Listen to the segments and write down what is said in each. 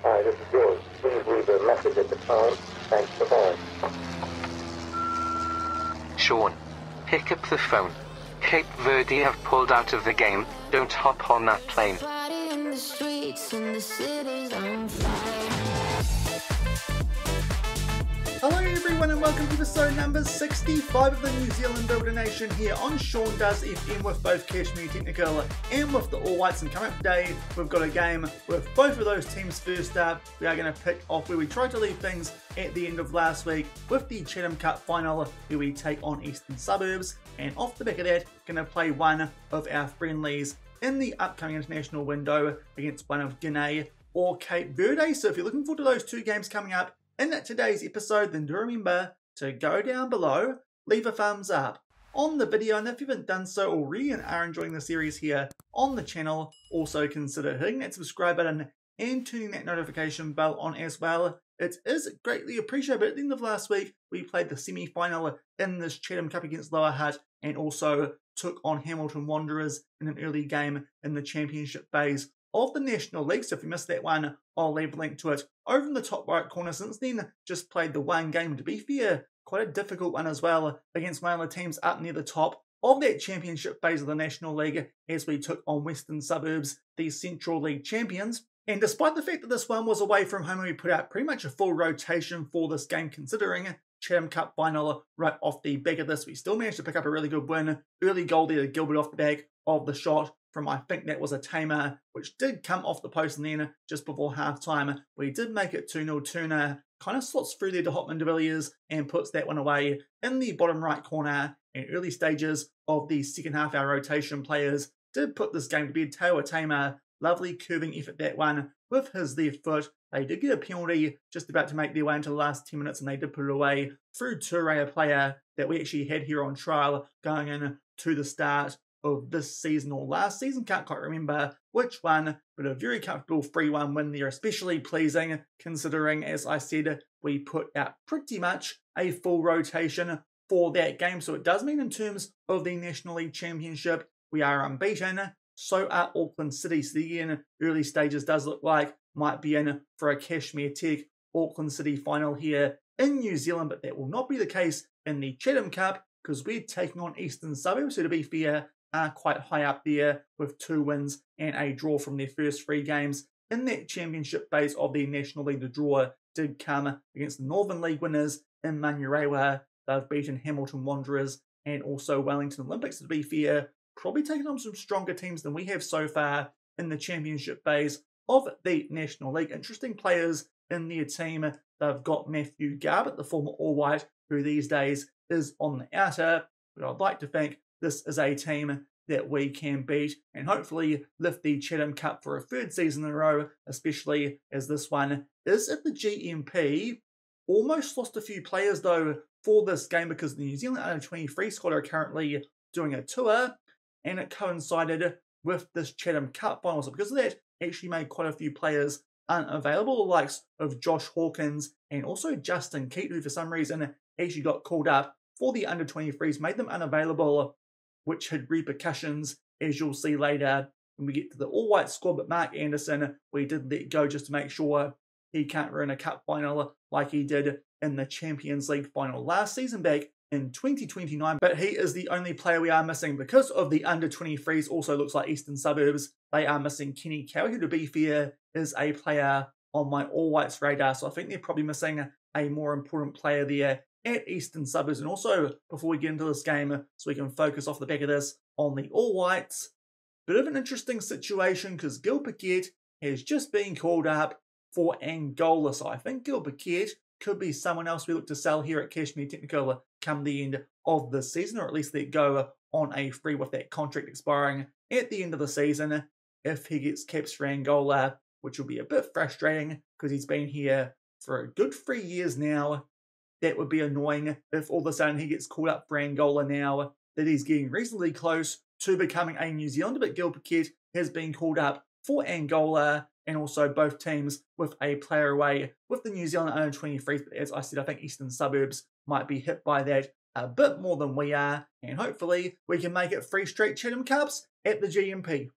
Hi, this is George. Please leave a message at the tone. Thanks for calling. Shaun, pick up the phone. Cape Verde have pulled out of the game. Don't hop on that plane. Party in the streets and the city's on fire. Hello everyone and welcome to episode number 65 of the New Zealand Builder Nation here on Shaun Does FM with both Cashmere Technical and with the All Whites. And coming up today, we've got a game with both of those teams first up. We are going to pick off where we tried to leave things at the end of last week with the Chatham Cup final where we take on Eastern Suburbs. And off the back of that, going to play one of our friendlies in the upcoming international window against one of Guinea or Cape Verde. So if you're looking forward to those two games coming up in today's episode, then do remember to go down below, leave a thumbs up on the video, and if you haven't done so already and are enjoying the series here on the channel, also consider hitting that subscribe button and turning that notification bell on as well. It is greatly appreciated. But at the end of last week, we played the semi-final in this Chatham Cup against Lower Hutt and also took on Hamilton Wanderers in an early game in the championship phase of the National League. So if you missed that one, I'll leave a link to it over in the top right corner. Since then, just played the one game, to be fair, quite a difficult one as well, against one of the teams up near the top of that championship phase of the National League, as we took on Western Suburbs, the Central League champions. And despite the fact that this one was away from home, we put out pretty much a full rotation for this game, considering Chatham Cup final right off the back of this. We still managed to pick up a really good win. Early goal there to Gilbert off the back of the shot from, I think that was a tamer, which did come off the post, and then just before half-time, we did make it 2-0. Turner kind of slots through there to Hotman de Villiers and puts that one away in the bottom right corner. In early stages of the second half, our rotation players did put this game to bed. Taylor Tamer, lovely curving effort that one with his left foot. They did get a penalty just about to make their way into the last 10 minutes, and they did put it away through Toure, a player that we actually had here on trial going in to the start of this season or last season. Can't quite remember which one, but a very comfortable 3-1 win there, especially pleasing considering, as I said, we put out pretty much a full rotation for that game. So it does mean in terms of the National League Championship, we are unbeaten. So are Auckland City. So again, early stages does look like might be in for a Cashmere Tech Auckland City final here in New Zealand, but that will not be the case in the Chatham Cup because we're taking on Eastern Suburbs, who, to be fair, are quite high up there with 2 wins and a draw from their first 3 games in that championship phase of the National League. The draw did come against the Northern League winners in Manurewa. They've beaten Hamilton Wanderers and also Wellington Olympics. To be fair, probably taken on some stronger teams than we have so far in the championship phase of the National League. Interesting players in their team. They've got Matthew Garbutt, the former All White, who these days is on the outer. But I'd like to think this is a team that we can beat and hopefully lift the Chatham Cup for a 3rd season in a row, especially as this one is at the GMP. Almost lost a few players though for this game because the New Zealand Under-23 squad are currently doing a tour, and it coincided with this Chatham Cup final. So because of that, actually made quite a few players unavailable, the likes of Josh Hawkins and also Justin Keat, who for some reason actually got called up for the Under-23s, made them unavailable, which had repercussions, as you'll see later when we get to the all-white squad. But Mark Anderson, we did let go just to make sure he can't ruin a cup final like he did in the Champions League final last season back in 2029. But he is the only player we are missing because of the Under-23s. Also looks like Eastern Suburbs, they are missing Kenny Cowie, who, to be fair, is a player on my all-whites radar. So I think they're probably missing a more important player there at Eastern Suburbs. And also, before we get into this game, so we can focus off the back of this on the All Whites, bit of an interesting situation because Gil Paquette has just been called up for Angola. So I think Gil Paquette could be someone else we look to sell here at Cashmere Technical come the end of the season, or at least let go on a free with that contract expiring at the end of the season if he gets caps for Angola, which will be a bit frustrating because he's been here for a good 3 years now. That would be annoying if all of a sudden he gets called up for Angola now that he's getting reasonably close to becoming a New Zealander. But Gil Paquette has been called up for Angola, and also both teams with a player away with the New Zealand Under-23s. But as I said, I think Eastern Suburbs might be hit by that a bit more than we are, and hopefully we can make it 3 straight Chatham Cups at the GMP.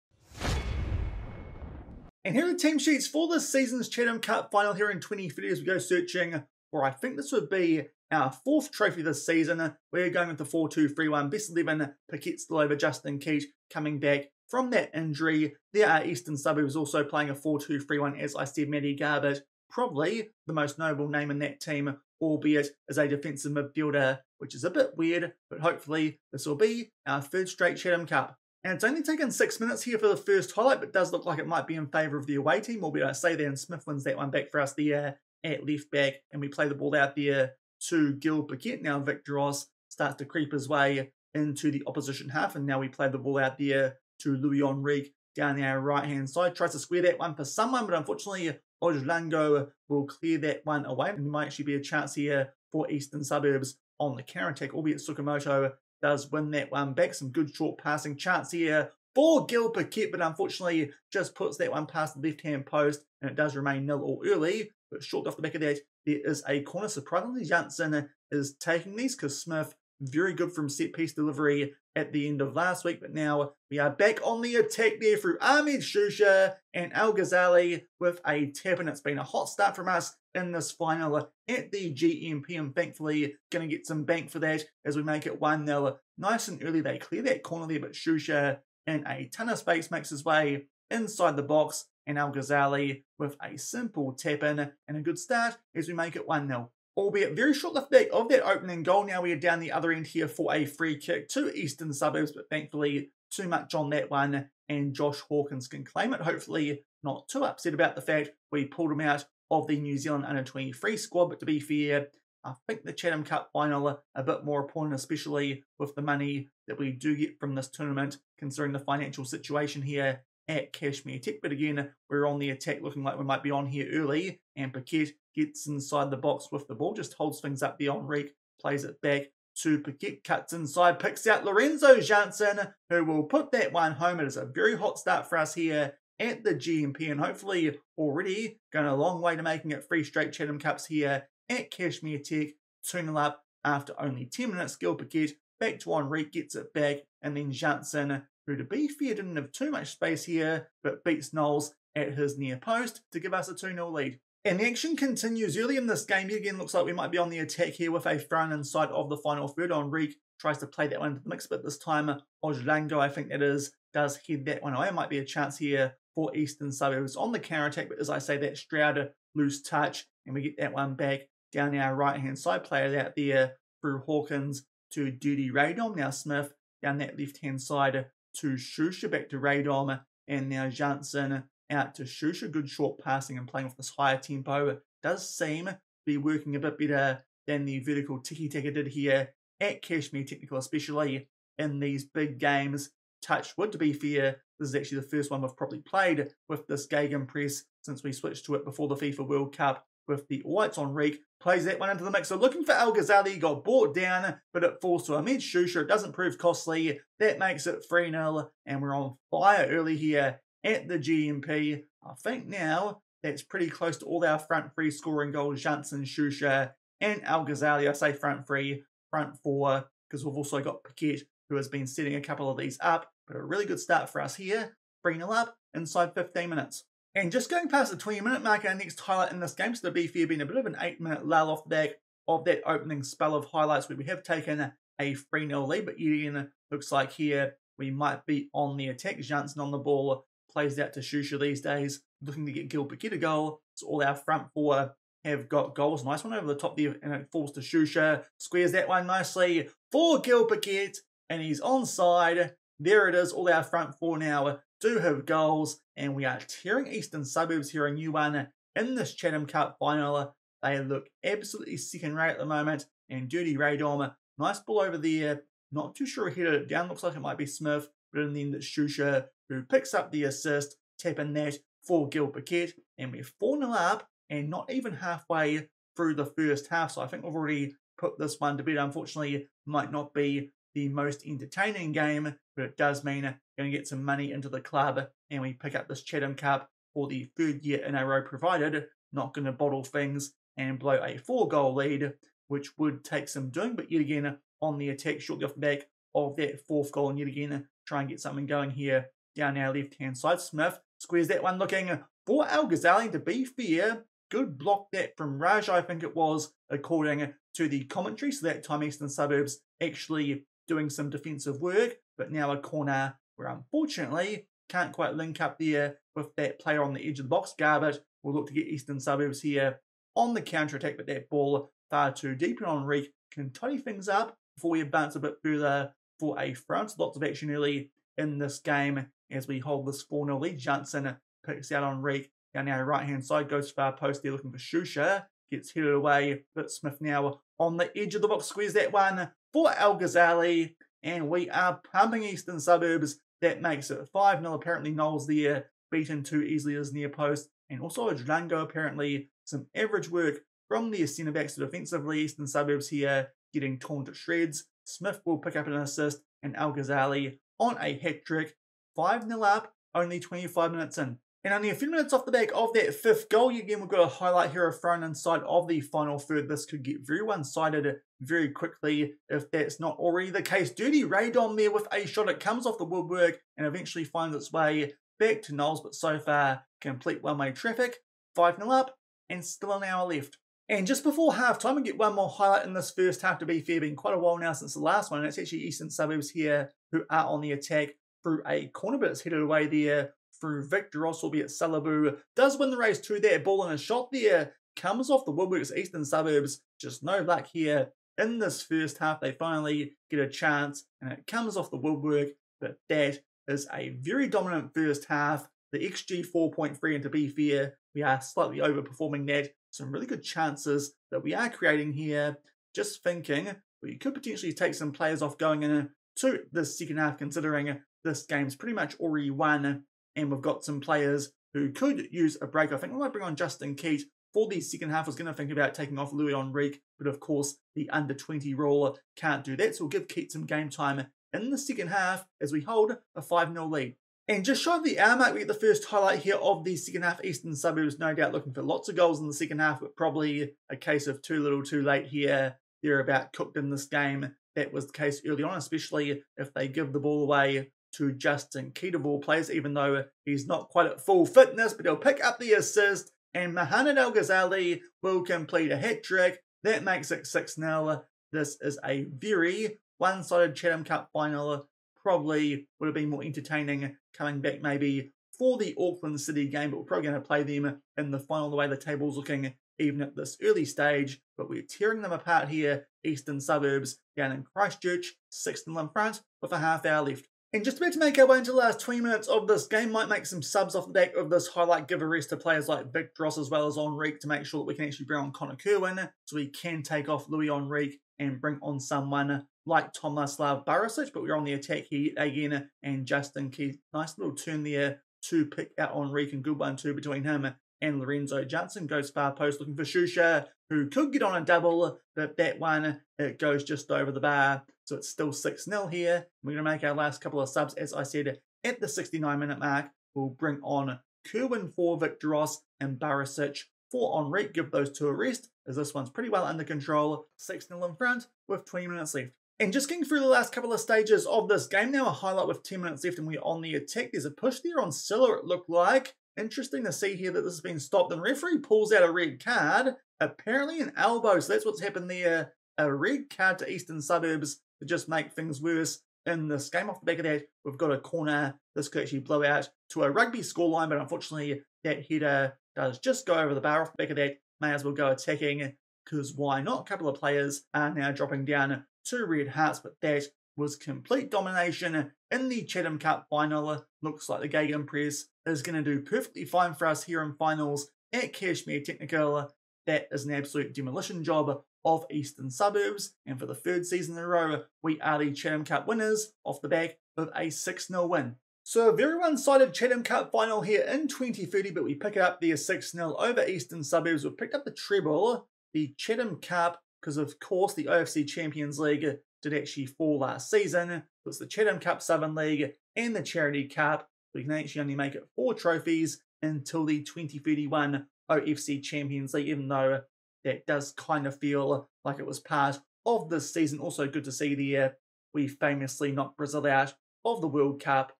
And here are the team sheets for this season's Chatham Cup final here in 2030 as we go searching for, I think this would be our 4th trophy this season. We're going with the 4-2-3-1, best 11, Paquette still over Justin Keat coming back from that injury. There are Eastern Suburbs also playing a 4-2-3-1, as I said, Matty Garbett, probably the most notable name in that team, albeit as a defensive midfielder, which is a bit weird, but hopefully this will be our 3rd straight Chatham Cup. And it's only taken 6 minutes here for the first highlight, but it does look like it might be in favour of the away team, albeit I say that, and Smith wins that one back for us there at left back, and we play the ball out there to Gil Paquette. Now Victor Ross starts to creep his way into the opposition half, and now we play the ball out there to Louis Enrique down our right-hand side. Tries to square that one for someone, but unfortunately Ojlango will clear that one away, and there might actually be a chance here for Eastern Suburbs on the counter-attack, albeit Tsukamoto does win that one back. Some good short passing chance here for Gil Paquette, but unfortunately just puts that one past the left-hand post, and it does remain 0-0 early. But short off the back of that, there is a corner. Surprisingly, Janssen is taking these because Smith, very good from set-piece delivery at the end of last week. But now we are back on the attack there through Ahmed Shusha and Al Ghazali with a tap, and it's been a hot start from us in this final at the GMP, and thankfully going to get some bank for that as we make it 1-0. Nice and early, they clear that corner there, but Shusha in a ton of space makes his way inside the box, and Al Ghazali with a simple tap in and a good start as we make it 1-0. Albeit very short left back of that opening goal. Now we are down the other end here for a free kick to Eastern Suburbs, but thankfully too much on that one, and Josh Hawkins can claim it. Hopefully not too upset about the fact we pulled him out of the New Zealand under-23 squad, but to be fair, I think the Chatham Cup final a bit more important, especially with the money that we do get from this tournament, considering the financial situation here at Cashmere Tech. But again, we're on the attack, looking like we might be on here early, and Paquette gets inside the box with the ball, just holds things up there. Enrique plays it back to Paquette, cuts inside, picks out Lorenzo Janssen, who will put that one home. It is a very hot start for us here at the GMP, and hopefully already going a long way to making it 3 straight Chatham Cups here at Cashmere Tech. 2-0 up after only 10 minutes. Gil Paquette back to Enrique, gets it back, and then Janssen, who to be fair didn't have too much space here, but beats Knowles at his near post to give us a 2-0 lead. And the action continues early in this game. Again, looks like we might be on the attack here with a thrown inside of the final third. Enrique tries to play that one into the mix, but this time Ojlango, I think that is, does head that one away. It might be a chance here for Eastern Suburbs on the counter-attack, but as I say, that Stroud loose touch, and we get that one back down our right-hand side. Play it out there through Hawkins to Duty Radom. Now Smith down that left-hand side to Shusha, back to Radom, and now Janssen out to Shusha. Good short passing and playing with this higher tempo. It does seem to be working a bit better than the vertical tiki-taka did here at Cashmere Technical, especially in these big games. Touch wood, to be fair, this is actually the first one we've probably played with this Gegenpress since we switched to it before the FIFA World Cup with the Whites. Enrique plays that one into the mix. So looking for Al Ghazali, got brought down, but it falls to Ahmed Shusha. It doesn't prove costly. That makes it 3-0, and we're on fire early here at the GMP. I think now that's pretty close to all our front three scoring goals. Janssen, Shusha, and Al Ghazali. I say front three, front four, because we've also got Paquette, who has been setting a couple of these up. But a really good start for us here. 3-0 up inside 15 minutes. And just going past the 20-minute mark, our next highlight in this game, so to be fair, been a bit of an 8-minute lull off the back of that opening spell of highlights where we have taken a 3-0 lead. But yet again, looks like here we might be on the attack. Janssen on the ball, plays out to Shusha these days, looking to get Gil Paquette a goal. So all our front four have got goals. Nice one over the top there, and it falls to Shusha. Squares that one nicely for Gil Paquette, and he's onside. There it is. All our front four now do have goals, and we are tearing Eastern Suburbs here, a new one in this Chatham Cup final. They look absolutely second rate at the moment, and Dirty Radom, nice ball over there. Not too sure who headed it down. Looks like it might be Smith, but in the end it's Shusha who picks up the assist, tapping that for Gil Paquette, and we're 4-0 up and not even halfway through the first half. So I think we've already put this one to bed. Unfortunately, it might not be the most entertaining game, but it does mean we're going to get some money into the club, and we pick up this Chatham Cup for the 3rd year in a row, provided not going to bottle things and blow a 4-goal lead, which would take some doing. But yet again, on the attack shortly off the back of that 4th goal, and yet again try and get something going here down our left-hand side. Smith squares that one looking for Al Ghazali. To be fair, good block that from Raj, I think it was, according to the commentary. So that time Eastern Suburbs actually doing some defensive work, but now a corner where unfortunately can't quite link up there with that player on the edge of the box. Garbett will look to get Eastern Suburbs here on the counter-attack, but that ball far too deep, and Enrique can tidy things up before we advance a bit further for a front. Lots of action early in this game as we hold this 4-0 lead. Johnson picks out Enrique down our right-hand side, goes far post there looking for Shusha, gets headed away, but Smith now on the edge of the box, squares that one for Al Ghazali, and we are pumping Eastern Suburbs. That makes it 5-0. Apparently Knowles there beaten too easily as near post, and also a Drango apparently some average work from the centre backs defensively. Eastern Suburbs here getting torn to shreds. Smith will pick up an assist, and Al Ghazali on a hat-trick. 5-0 up, only 25 minutes in. And only a few minutes off the back of that fifth goal, again we've got a highlight here of thrown inside of the final third. This could get very one-sided very quickly if that's not already the case. Dirty Radon there with a shot. It comes off the woodwork and eventually finds its way back to Knowles, but so far complete one-way traffic. 5-0 up and still an hour left. And just before half-time, we get one more highlight in this first half. To be fair, been quite a while now since the last one, and it's actually Eastern Suburbs here who are on the attack through a corner, but it's headed away there through Victor Ross, albeit Salabu does win the race to that ball, and a shot there comes off the woodworks. Eastern Suburbs just no luck here in this first half. They finally get a chance, and it comes off the woodwork, but that is a very dominant first half. The XG 4.3, and to be fair, we are slightly overperforming that. Some really good chances that we are creating here. Just thinking we could potentially take some players off going into this second half, considering this game's pretty much already won, and we've got some players who could use a break. I think we might bring on Justin Keat for the second half. I was going to think about taking off Louis Enrique, but of course the under-20 rule can't do that, so we'll give Keat some game time in the second half as we hold a 5-0 lead. And just shy of the hour mark, we get the first highlight here of the second half. Eastern Suburbs no doubt looking for lots of goals in the second half, but probably a case of too little too late here. They're about cooked in this game. That was the case early on, especially if they give the ball away to Justin Keat of all players, even though he's not quite at full fitness, but he'll pick up the assist, and Mohamed Al Ghazali will complete a hat-trick. That makes it 6-0. This is a very one-sided Chatham Cup final. Probably would have been more entertaining coming back maybe for the Auckland City game, but we're probably going to play them in the final the way the table's looking even at this early stage. But we're tearing them apart here. Eastern Suburbs down in Christchurch, 6-0 in front with a half hour left. And just about to make our way into the last 20 minutes of this game, might make some subs off the back of this highlight, give a rest to players like Victor Ross as well as Enrique to make sure that we can actually bring on Connor Kerwin, so we can take off Louis Enrique and bring on someone like Tomislav Barisic, but we're on the attack here again, and Justin Keith, nice little turn there to pick out Enrique, and good 1-2 between him and Lorenzo Johnson. Goes far post looking for Shusha, who could get on a double, but that one, it goes just over the bar. So it's still 6-0 here. We're going to make our last couple of subs, as I said, at the 69-minute mark. We'll bring on Kerwin for Victor Ross and Barisic for Enrique. Give those two a rest, as this one's pretty well under control. 6-0 in front with 20 minutes left. And just getting through the last couple of stages of this game now, a highlight with 10 minutes left and we're on the attack. There's a push there on Siller, it looked like. Interesting to see here that this has been stopped, and the referee pulls out a red card. Apparently an elbow, so that's what's happened there. A red card to Eastern Suburbs to just make things worse in this game. Off the back of that, we've got a corner. This could actually blow out to a rugby scoreline, but unfortunately that header does just go over the bar. Off the back of that, may as well go attacking, because why not? A couple of players are now dropping down to red hearts, but that was complete domination in the Chatham Cup final. Looks like the Gegenpress is going to do perfectly fine for us here in finals at Cashmere Technical. That is an absolute demolition job of Eastern Suburbs, and for the third season in a row, we are the Chatham Cup winners off the back of a 6-0 win. So a very one-sided Chatham Cup final here in 2030, but we pick it up there 6-0 over Eastern Suburbs. We've picked up the treble, the Chatham Cup, because of course the OFC Champions League did actually fall last season. It's the Chatham Cup Southern League and the Charity Cup. We can actually only make it 4 trophies until the 2031 OFC Champions League, even though that does kind of feel like it was part of this season. Also good to see we famously knocked Brazil out of the World Cup.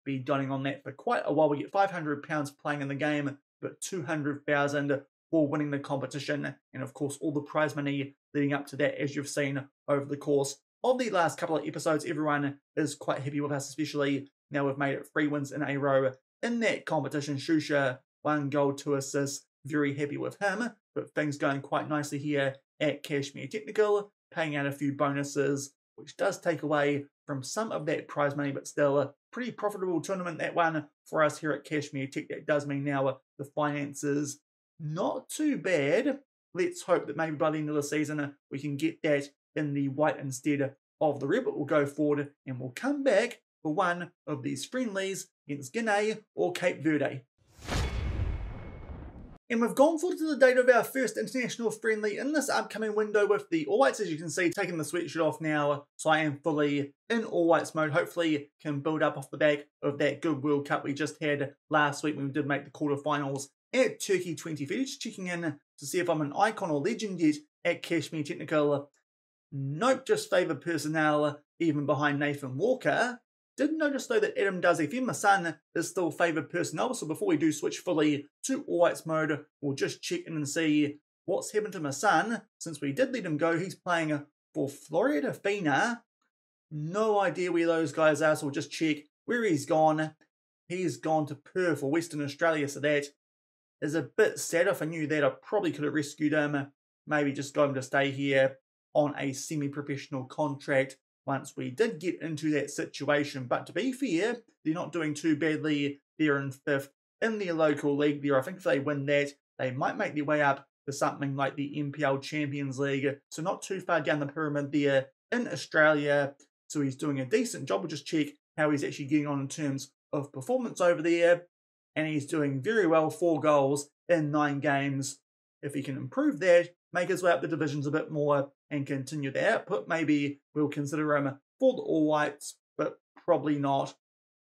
Be dining on that for quite a while. We get £500 playing in the game but 200,000 for winning the competition, and of course all the prize money leading up to that, as you've seen over the course of the last couple of episodes. Everyone is quite happy with us, especially now we've made it 3 wins in a row in that competition. Shusha, 1 goal, 2 assists, very happy with him, but things going quite nicely here at Cashmere Technical, paying out a few bonuses, which does take away from some of that prize money, but still a pretty profitable tournament, that one, for us here at Cashmere Tech. That does mean now the finances not too bad. Let's hope that maybe by the end of the season we can get that in the white instead of the red, but we'll go forward and we'll come back for one of these friendlies against Guinea or Cape Verde. And we've gone forward to the date of our first international friendly in this upcoming window with the All Whites, as you can see, taking the sweatshirt off now, so I am fully in All Whites mode. Hopefully can build up off the back of that good World Cup we just had last week when we did make the quarterfinals at Turkey 2030. Just checking in to see if I'm an icon or legend yet at Cashmere Technical. Nope, just favoured personnel, even behind Nathan Walker. Did notice though that Adam Does FM, my son, is still favoured personnel, so before we do switch fully to All Whites mode, we'll just check in and see what's happened to my son. Since we did let him go, he's playing for Florida Fina. No idea where those guys are, so we'll just check where he's gone. He's gone to Perth or Western Australia, so that is a bit sad. If I knew that, I probably could have rescued him. Maybe just got him to stay here on a semi-professional contract once we did get into that situation. But to be fair, they're not doing too badly. They're in 5th in their local league there. I think if they win that, they might make their way up to something like the NPL Champions League. So not too far down the pyramid there in Australia. So he's doing a decent job. We'll just check how he's actually getting on in terms of performance over there. And he's doing very well, 4 goals in 9 games. If he can improve that, make his way up the divisions a bit more and continue the output, maybe we'll consider him for the All Whites, but probably not,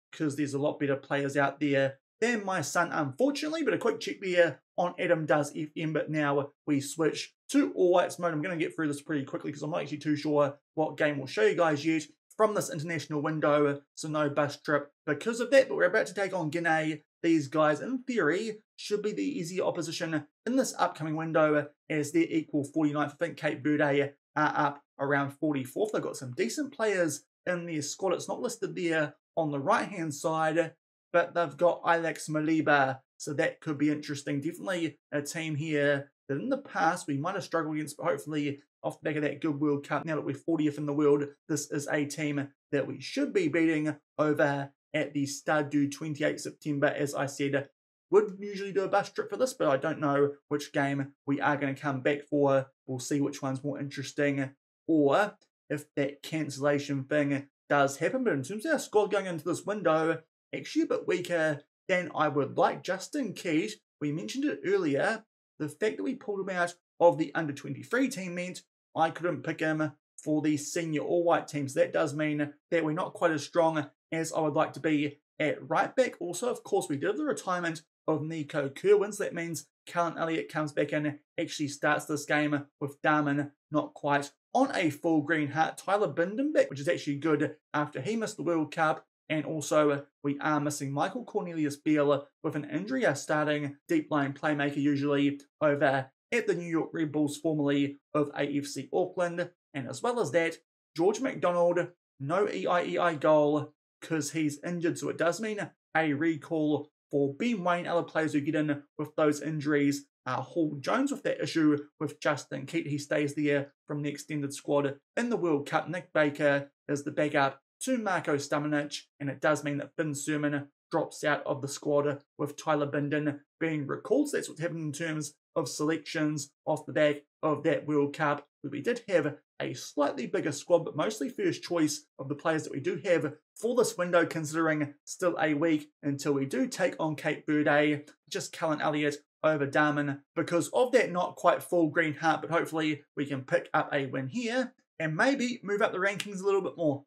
because there's a lot better players out there than my son, unfortunately. But a quick check there on Adam Does FM, but now we switch to All Whites mode. I'm going to get through this pretty quickly because I'm not actually too sure what game we'll show you guys yet from this international window, so no bus trip because of that. But we're about to take on Guinea. These guys, in theory, should be the easier opposition in this upcoming window as they're equal 49th. I think Cape Verde are up around 44th. They've got some decent players in their squad. It's not listed there on the right-hand side, but they've got Alex Maliba, so that could be interesting. Definitely a team here that in the past we might have struggled against, but hopefully off the back of that good World Cup, now that we're 40th in the world, this is a team that we should be beating over at the Stade du 28 September. As I said, would usually do a bus trip for this, but I don't know which game we are going to come back for. We'll see which one's more interesting, or if that cancellation thing does happen. But in terms of our squad going into this window, actually a bit weaker than I would like. Justin Keat, we mentioned it earlier, the fact that we pulled him out of the under-23 team meant I couldn't pick him for the senior all-white team. So that does mean that we're not quite as strong as I would like to be at right back. Also, of course, we did have the retirement of Nico Kerwin, so that means Callan Elliott comes back in, actually starts this game with Darman not quite on a full green heart. Tyler Binden back, which is actually good after he missed the World Cup. And also, we are missing Michael Cornelius Beale with an injury, our starting deep line playmaker usually over at the New York Red Bulls, formerly of AFC Auckland. And as well as that, George McDonald, no EIEI goal because he's injured. So it does mean a recall for Ben Wayne. Other players who get in with those injuries are Hall Jones with that issue with Justin Keat. He stays there from the extended squad in the World Cup. Nick Baker is the backup to Marko Stamanic, and it does mean that Finn Sermon drops out of the squad with Tyler Binden being recalled. So that's what's happened in terms of selections off the back of that World Cup, where we did have a slightly bigger squad, but mostly first choice of the players that we do have for this window, considering still a week until we do take on Cape Verde. Just Callan Elliott over Darman because of that not quite full green heart, but hopefully we can pick up a win here and maybe move up the rankings a little bit more.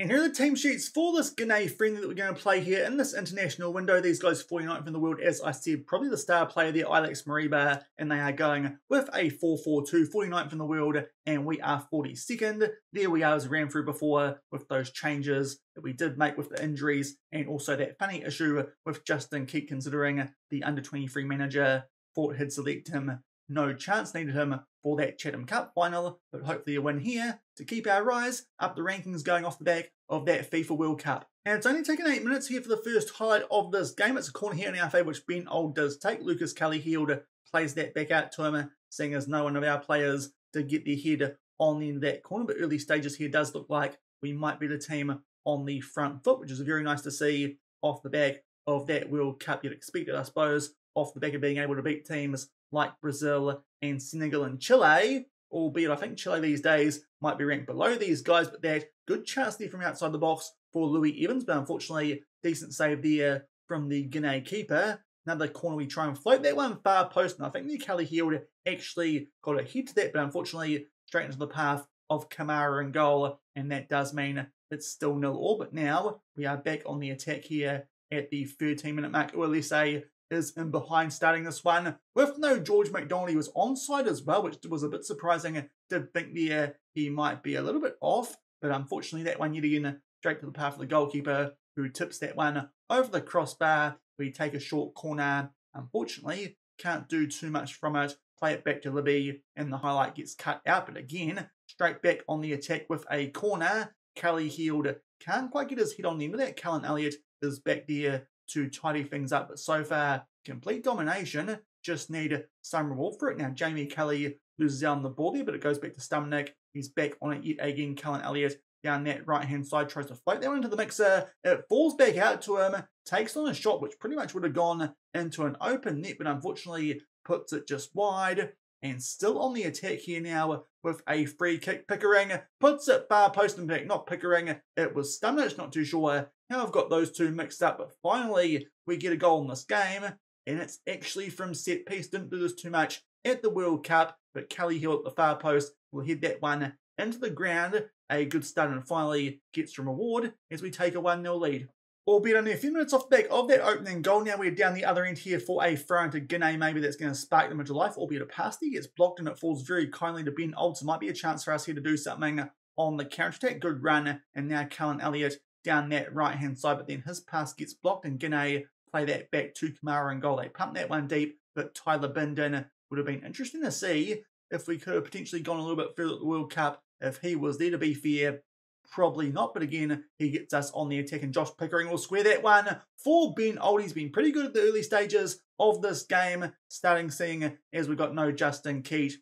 And here are the team sheets for this Guinea friendly that we're going to play here in this international window. These guys 49th in the world, as I said, probably the star player there, Alex Mariba, and they are going with a 4-4-2, 49th in the world, and we are 42nd. There we are, as we ran through before, with those changes that we did make with the injuries, and also that funny issue with Justin Keat, considering the under-23 manager thought he'd select him. No chance, needed him for that Chatham Cup final, but hopefully a win here to keep our rise up the rankings going off the back of that FIFA World Cup. And it's only taken 8 minutes here for the first highlight of this game. It's a corner here in our favour, which Ben Old does take. Lucas Kelly-Heald plays that back out to him, seeing as no one of our players did get their head on the end of that corner, but early stages here does look like we might be the team on the front foot, which is very nice to see off the back of that World Cup. You'd expect it, I suppose, off the back of being able to beat teams like Brazil and Senegal and Chile, albeit I think Chile these days might be ranked below these guys, but that good chance there from outside the box for Louis Evans, but unfortunately decent save there from the Guinea keeper. Another corner, we try and float that one far post, and I think the Kelly-Heald actually got a hit to that, but unfortunately straight into the path of Kamara in goal, and that does mean it's still 0-0, but now we are back on the attack here at the 13-minute mark. Uelese is in behind starting this one with no George McDonald. He was onside as well, which was a bit surprising. Did think there he might be a little bit off, but unfortunately that one yet again straight to the path of the goalkeeper, who tips that one over the crossbar. We take a short corner. Unfortunately, can't do too much from it. Play it back to Libby, and the highlight gets cut out. But again, straight back on the attack with a corner. Kelly-Heald can't quite get his head on the end of that. Callan Elliott is back there to tidy things up, but so far, complete domination. Just need some reward for it. Now, Jamie Kelly loses out on the ball there, but it goes back to Stumnick. He's back on it yet again. Callan Elliott down that right-hand side tries to float that one into the mixer. It falls back out to him, takes on a shot which pretty much would have gone into an open net, but unfortunately puts it just wide. And still on the attack here now with a free kick. Pickering puts it far post, in fact, not Pickering, it was Stumnick. Not too sure how I've got those two mixed up, but finally we get a goal in this game, and it's actually from set piece. Didn't do this too much at the World Cup, but Kelly-Heald at the far post will head that one into the ground. A good start, and finally gets some reward as we take a 1-0 lead. Albeit only a few minutes off the back of that opening goal. Now we're down the other end here for a throw into Guinea. Maybe that's going to spark them into life, albeit a pass there gets blocked and it falls very kindly to Ben Old. So might be a chance for us here to do something on the counter-attack. Good run, and now Callan Elliott down that right-hand side, but then his pass gets blocked, and Guinea play that back to Kamara in goal. They pump that one deep, but Tyler Bindon would have been interesting to see if we could have potentially gone a little bit further at the World Cup if he was there. To be fair, probably not, but again, he gets us on the attack, and Josh Pickering will square that one for Ben Old. He's been pretty good at the early stages of this game, starting seeing as we got no Justin Keat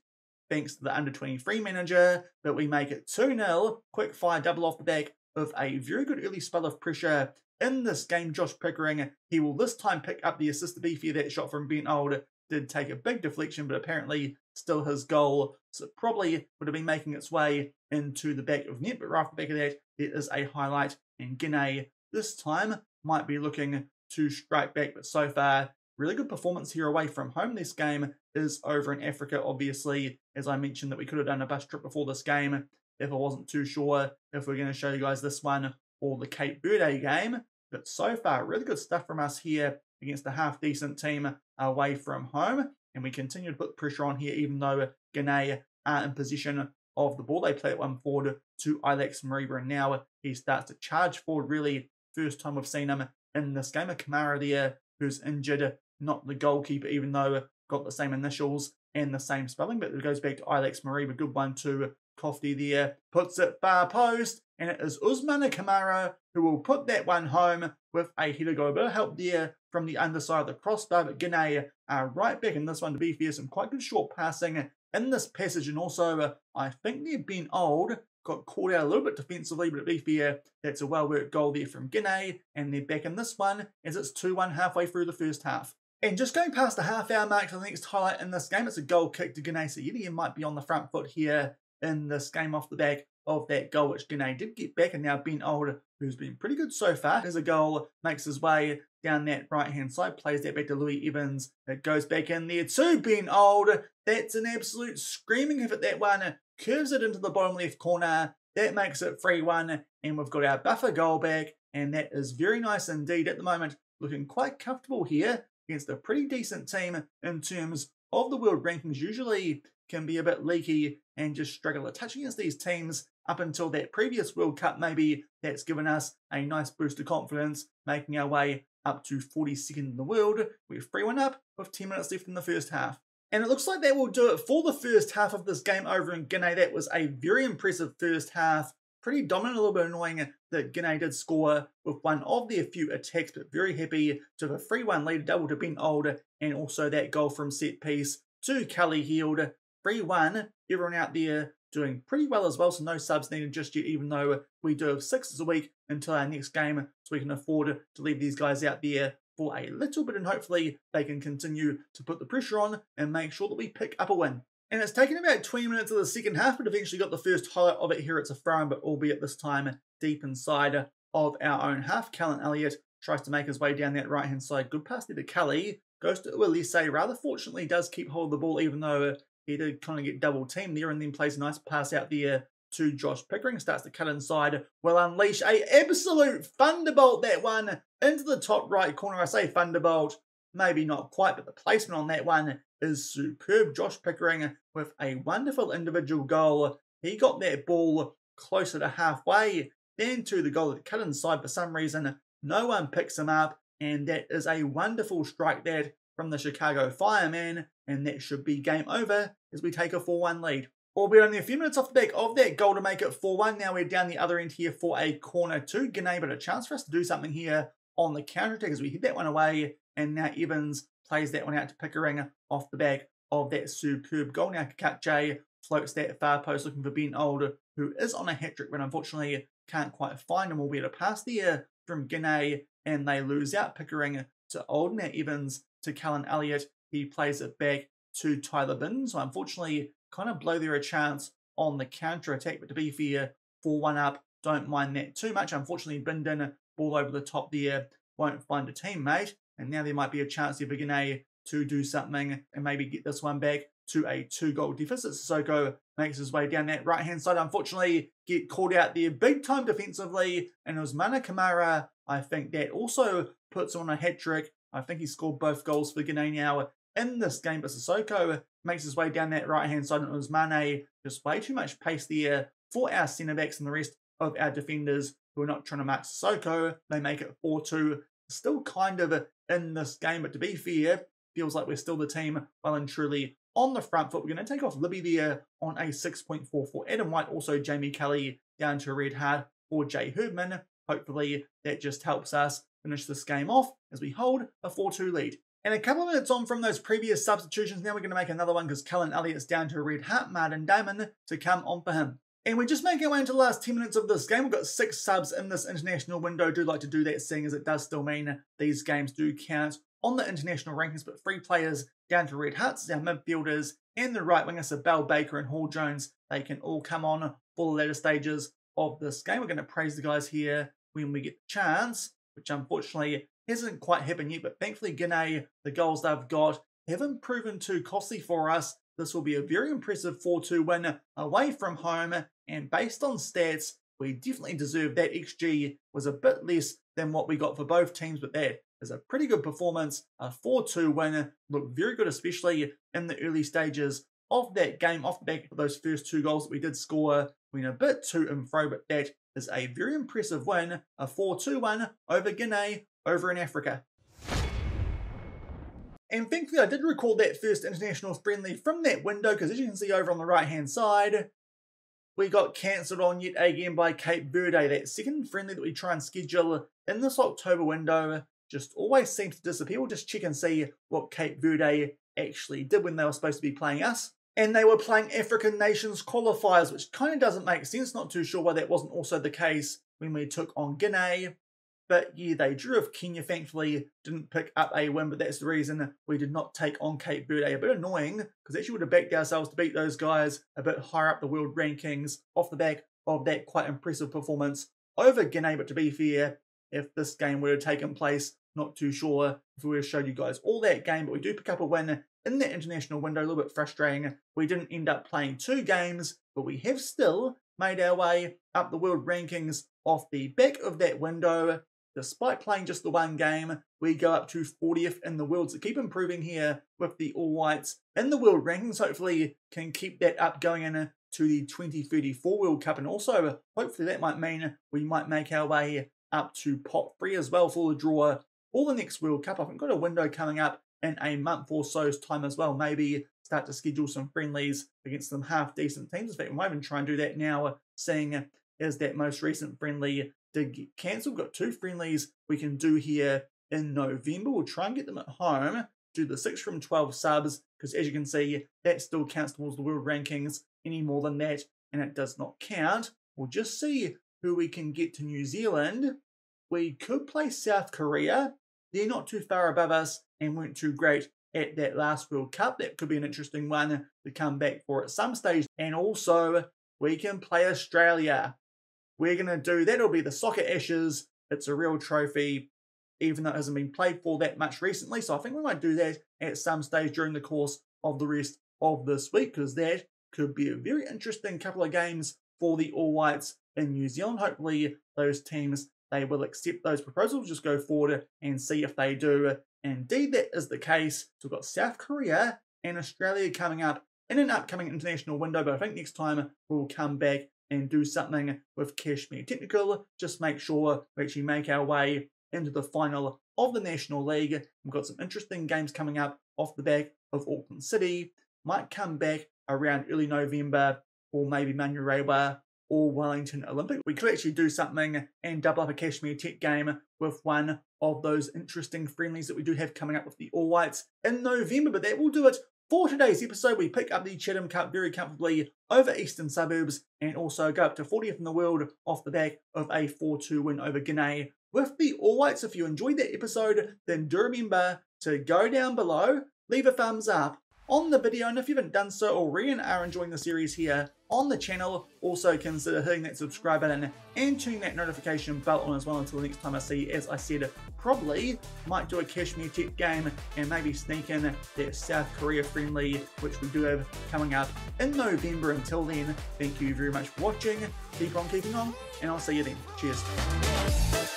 thanks to the under-23 manager, but we make it 2-0. Quick fire double off the back of a very good early spell of pressure in this game. Josh Pickering, he will this time pick up the assist. To be fair, that shot from Ben Old did take a big deflection, but apparently still his goal, so it probably would have been making its way into the back of net, but right off the back of that, there is a highlight, and Guinea this time might be looking to strike back, but so far, really good performance here away from home. This game is over in Africa, obviously, as I mentioned that we could have done a bus trip before this game if I wasn't too sure if we're going to show you guys this one or the Cape Verde game, but so far, really good stuff from us here against a half-decent team away from home, and we continue to put pressure on here, even though Guinea are in possession of the ball. They play it one forward to Alex Mariba, and now he starts to charge forward. Really, first time we've seen him in this game. A Kamara there who's injured, not the goalkeeper, even though got the same initials and the same spelling, but it goes back to Alex Mariba. Good one to Kofti there, puts it far post, and it is Usman Kamara who will put that one home with a header goal. A bit of help there from the underside of the crossbar, but Guinea are right back in this one. To be fair, some quite good short passing in this passage, and also I think they've been old, got caught out a little bit defensively, but to be fair, that's a well-worked goal there from Guinea, and they're back in this one as it's 2-1 halfway through the first half. And just going past the half-hour mark for the next highlight in this game, it's a goal kick to Guinea, so Yeti might be on the front foot here in this game off the back of that goal, which Guinea did get back, and now Ben Old, who's been pretty good so far, as a goal, makes his way down that right-hand side, plays that back to Louis Evans. It goes back in there to Ben Old. That's an absolute screaming effort, that one. Curves it into the bottom left corner. That makes it 3-1, and we've got our buffer goal back, and that is very nice indeed at the moment. Looking quite comfortable here against a pretty decent team in terms of the world rankings. Usually can be a bit leaky and just struggle to touch against these teams up until that previous World Cup. Maybe that's given us a nice boost of confidence, making our way up to 42nd in the world. We're 3-1 up with 10 minutes left in the first half. And it looks like that will do it for the first half of this game over in Guinea. That was a very impressive first half. Pretty dominant, a little bit annoying that Guinea did score with one of their few attacks, but very happy to have a 3-1 lead, double to Ben Old, and also that goal from set piece to Cully Heald. 3-1, everyone out there doing pretty well as well, so no subs needed just yet, even though we do have 6s a week until our next game, so we can afford to leave these guys out there for a little bit, and hopefully they can continue to put the pressure on and make sure that we pick up a win. And it's taken about 20 minutes of the second half, but eventually got the first highlight of it here. It's a throw-in, but albeit this time deep inside of our own half. Callan Elliott tries to make his way down that right-hand side. Good pass there to Cully. Goes to Uelese. Rather fortunately does keep hold of the ball, even though he did kind of get double-teamed there, and then plays a nice pass out there to Josh Pickering. Starts to cut inside. Will unleash a absolute thunderbolt, that one, into the top right corner. I say thunderbolt, maybe not quite, but the placement on that one is superb. Josh Pickering with a wonderful individual goal. He got that ball closer to halfway, then to the goal that cut inside. For some reason, no one picks him up, and that is a wonderful strike that from the Chicago Fireman, and that should be game over as we take a 4-1 lead. Albeit only a few minutes off the back of that goal to make it 4-1. Now we're down the other end here for a corner to Guinea, but a chance for us to do something here on the counter-attack as we hit that one away, and now Evans plays that one out to Pickering off the back of that superb goal. Now Kakache floats that far post looking for Ben Old, who is on a hat-trick, but unfortunately can't quite find him. Albeit a pass there from Guinea, and they lose out. Pickering to Old. Now Evans to Callan Elliott. He plays it back to Tyler Bin. So unfortunately, kind of blow there a chance on the counter-attack, but to be fair, 4-1 up, don't mind that too much. Unfortunately, Bindon, ball over the top there, won't find a teammate, and now there might be a chance here for Guinea to do something and maybe get this one back to a 2-goal deficit. Sissoko makes his way down that right-hand side. Unfortunately, get called out there big time defensively, and it was Mana Kamara, I think, that also puts on a hat-trick. I think he scored both goals for Guinea now in this game, but Sissoko makes his way down that right-hand side, and it was Mane. Just way too much pace there for our centre-backs and the rest of our defenders who are not trying to mark Sissoko. They make it 4-2. Still kind of in this game, but to be fair, feels like we're still the team well and truly on the front foot. We're going to take off Libby there on a 6.4 for Adam White. Also Jamie Kelly down to a red hard for Jay Herdman. Hopefully that just helps us finish this game off as we hold a 4-2 lead. And a couple of minutes on from those previous substitutions, now we're going to make another one because Callan Elliott's down to a red heart. Martin Damon to come on for him. And we're just making our way into the last 10 minutes of this game. We've got 6 subs in this international window. Do like to do that, seeing as it does still mean these games do count on the international rankings, but 3 players down to red hearts, our midfielders and the right wingers, so Bell, Baker and Hall Jones, they can all come on for the later stages of this game. We're going to praise the guys here when we get the chance, which unfortunately hasn't quite happened yet, but thankfully Guinea, the goals they've got haven't proven too costly for us. This will be a very impressive 4-2 win away from home, and based on stats, we definitely deserve that. XG was a bit less than what we got for both teams, but that is a pretty good performance. A 4-2 win looked very good, especially in the early stages of that game. Off the back of those first 2 goals that we did score, we went a bit to and fro, but that is a very impressive win. A 4-2 win over Guinea over in Africa. And thankfully I did record that first international friendly from that window, because as you can see over on the right hand side, we got cancelled on yet again by Cape Verde. That second friendly that we try and schedule in this October window just always seems to disappear. We'll just check and see what Cape Verde actually did when they were supposed to be playing us. And they were playing African Nations qualifiers, which kind of doesn't make sense. Not too sure why that wasn't also the case when we took on Guinea. But yeah, they drew of Kenya, thankfully didn't pick up a win, but that's the reason we did not take on Cape Verde. A bit annoying, because actually would have backed ourselves to beat those guys a bit higher up the world rankings off the back of that quite impressive performance over Guinea. But to be fair, if this game would have taken place, not too sure if we would have showed you guys all that game, but we do pick up a win in the international window. A little bit frustrating. We didn't end up playing 2 games, but we have still made our way up the world rankings off the back of that window. Despite playing just the one game, we go up to 40th in the world. So keep improving here with the All Whites in the world rankings. Hopefully can keep that up going into the 2034 World Cup. And also, hopefully that might mean we might make our way up to pot 3 as well for the draw for the next World Cup. I think we've got a window coming up in a month or so's time as well. Maybe start to schedule some friendlies against some half-decent teams. In fact, we might even try and do that now, seeing as that most recent friendly did get cancelled. Got 2 friendlies we can do here in November. We'll try and get them at home, do the 6 from 12 subs, because as you can see, that still counts towards the world rankings. Any more than that, and it does not count. We'll just see who we can get to New Zealand. We could play South Korea. They're not too far above us and weren't too great at that last World Cup. That could be an interesting one to come back for at some stage. And also, we can play Australia. We're going to do, that'll be the Soccer Ashes. It's a real trophy, even though it hasn't been played for that much recently. So I think we might do that at some stage during the course of the rest of this week, because that could be a very interesting couple of games for the All Whites in New Zealand. Hopefully those teams, they will accept those proposals, just go forward and see if they do. Indeed, that is the case. So we've got South Korea and Australia coming up in an upcoming international window, but I think next time we'll come back and do something with Cashmere Technical. Just make sure we actually make our way into the final of the National League. We've got some interesting games coming up off the back of Auckland City. Might come back around early November, or maybe Manurewa or Wellington Olympic. We could actually do something and double up a Cashmere Tech game with one of those interesting friendlies that we do have coming up with the All Whites in November. But that will do it for today's episode. We pick up the Chatham Cup very comfortably over Eastern Suburbs and also go up to 40th in the world off the back of a 4-2 win over Guinea with the All Whites. If you enjoyed that episode, then do remember to go down below, leave a thumbs up on the video, and if you haven't done so already and are enjoying the series here on the channel, also consider hitting that subscribe button and turning that notification bell on as well. Until the next time I see you, as I said, probably might do a Cashmere Tech game and maybe sneak in that South Korea friendly, which we do have coming up in November. Until then, thank you very much for watching, keep on keeping on, and I'll see you then. Cheers.